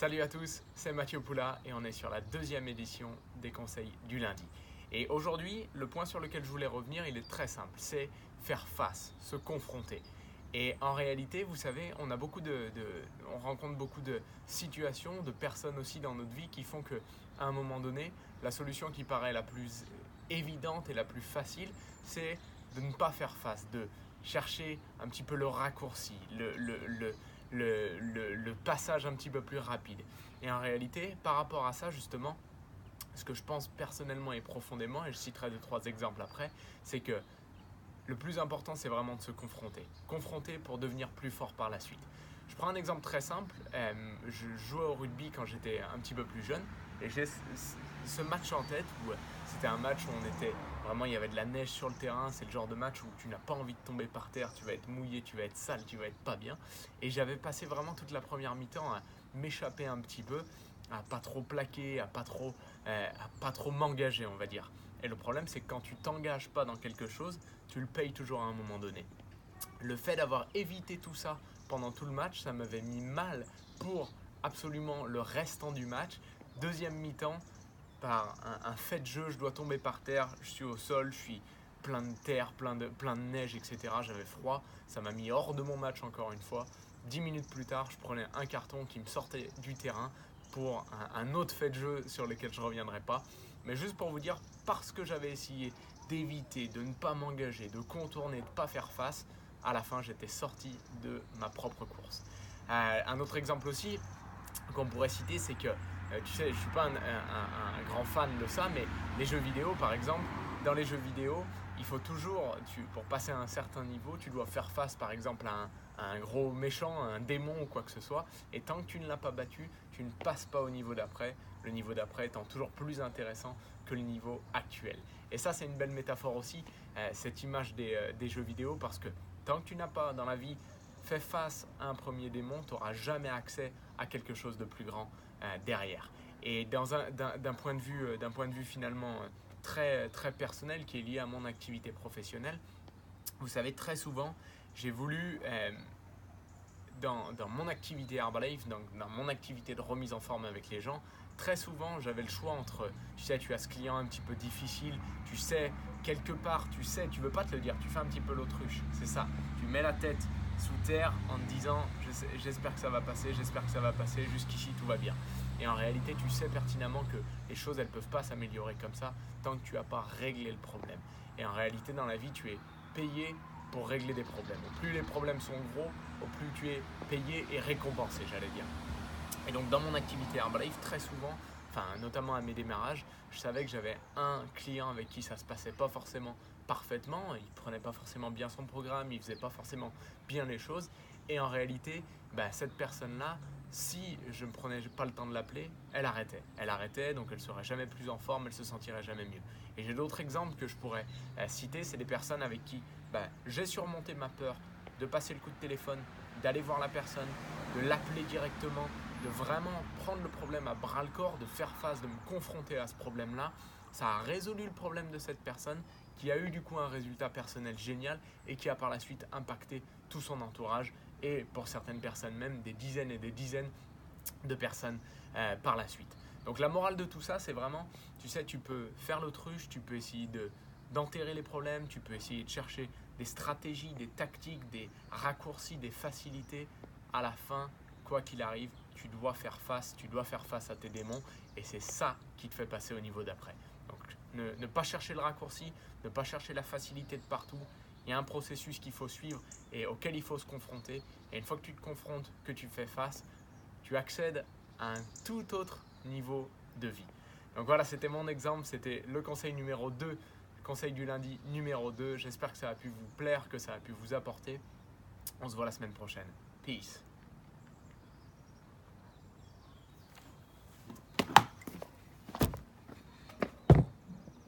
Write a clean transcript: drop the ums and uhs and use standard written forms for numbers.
Salut à tous, c'est Mathieu Poula et on est sur la deuxième édition des conseils du lundi. Et aujourd'hui, le point sur lequel je voulais revenir, il est très simple, c'est faire face, se confronter. Et en réalité, vous savez, on rencontre beaucoup de situations, de personnes aussi dans notre vie qui font qu'à un moment donné, la solution qui paraît la plus évidente et la plus facile, c'est de ne pas faire face, de chercher un petit peu le raccourci, le passage un petit peu plus rapide. Et en réalité, par rapport à ça, justement, ce que je pense personnellement et profondément, et je citerai 2-3 exemples après, c'est que le plus important, c'est vraiment de se confronter. Confronter pour devenir plus fort par la suite. Je prends un exemple très simple. Je jouais au rugby quand j'étais un petit peu plus jeune. Et j'ai ce match en tête où c'était un match où il y avait de la neige sur le terrain. C'est le genre de match où tu n'as pas envie de tomber par terre. Tu vas être mouillé, tu vas être sale, tu vas être pas bien. Et j'avais passé vraiment toute la première mi-temps à m'échapper un petit peu, à pas trop plaquer, à pas trop m'engager, on va dire. Et le problème, c'est que quand tu t'engages pas dans quelque chose, tu le payes toujours à un moment donné. Le fait d'avoir évité tout ça pendant tout le match, ça m'avait mis mal pour absolument le restant du match. Deuxième mi-temps, par un fait de jeu, je dois tomber par terre, je suis au sol, je suis plein de terre, plein de neige, etc. J'avais froid, ça m'a mis hors de mon match encore une fois. 10 minutes plus tard, je prenais un carton qui me sortait du terrain pour un autre fait de jeu sur lequel je ne reviendrai pas. Mais juste pour vous dire, parce que j'avais essayé d'éviter, de ne pas m'engager, de contourner, de ne pas faire face, à la fin j'étais sorti de ma propre course. Un autre exemple aussi qu'on pourrait citer, c'est que tu sais, je ne suis pas un grand fan de ça, mais les jeux vidéo par exemple, dans les jeux vidéo, il faut toujours, pour passer à un certain niveau, tu dois faire face par exemple à un gros méchant, à un démon ou quoi que ce soit, et tant que tu ne l'as pas battu, tu ne passes pas au niveau d'après, le niveau d'après étant toujours plus intéressant que le niveau actuel. Et ça, c'est une belle métaphore aussi, cette image des jeux vidéo, parce que tant que tu n'as pas dans la vie fait face à un premier démon, tu n'auras jamais accès à quelque chose de plus grand derrière. Et d'un point de vue finalement très, très personnel qui est lié à mon activité professionnelle, vous savez, très souvent, j'ai voulu, dans mon activité Herbalife, dans mon activité de remise en forme avec les gens, très souvent, j'avais le choix entre, tu sais, tu as ce client un petit peu difficile, tu sais, quelque part, tu sais, tu veux pas te le dire, tu fais un petit peu l'autruche, c'est ça. Tu mets la tête sous terre en te disant, j'espère que ça va passer, jusqu'ici tout va bien. Et en réalité, tu sais pertinemment que les choses, elles ne peuvent pas s'améliorer comme ça tant que tu n'as pas réglé le problème. Et en réalité, dans la vie, tu es payé pour régler des problèmes. Au plus les problèmes sont gros, au plus tu es payé et récompensé, j'allais dire. Et donc dans mon activité Herbalife, très souvent, notamment à mes démarrages, je savais que j'avais un client avec qui ça ne se passait pas forcément parfaitement, il ne prenait pas forcément bien son programme, il ne faisait pas forcément bien les choses. Et en réalité, cette personne-là, si je ne prenais pas le temps de l'appeler, elle arrêtait. Elle arrêtait, donc elle ne serait jamais plus en forme, elle ne se sentirait jamais mieux. Et j'ai d'autres exemples que je pourrais citer, c'est des personnes avec qui j'ai surmonté ma peur de passer le coup de téléphone, d'aller voir la personne, de l'appeler directement, de vraiment prendre le problème à bras le corps, de faire face, de me confronter à ce problème-là. Ça a résolu le problème de cette personne qui a eu du coup un résultat personnel génial et qui a par la suite impacté tout son entourage et pour certaines personnes même des dizaines et des dizaines de personnes par la suite. Donc la morale de tout ça, c'est vraiment, tu sais, tu peux faire l'autruche, tu peux essayer d'enterrer les problèmes, tu peux essayer de chercher des stratégies, des tactiques, des raccourcis, des facilités. À la fin, quoi qu'il arrive, tu dois faire face à tes démons et c'est ça qui te fait passer au niveau d'après. Donc ne pas chercher le raccourci, ne pas chercher la facilité de partout. Il y a un processus qu'il faut suivre et auquel il faut se confronter. Et une fois que tu te confrontes, que tu fais face, tu accèdes à un tout autre niveau de vie. Donc voilà, c'était mon exemple, c'était le conseil numéro 2, conseil du lundi numéro 2. J'espère que ça a pu vous plaire, que ça a pu vous apporter. On se voit la semaine prochaine. Peace.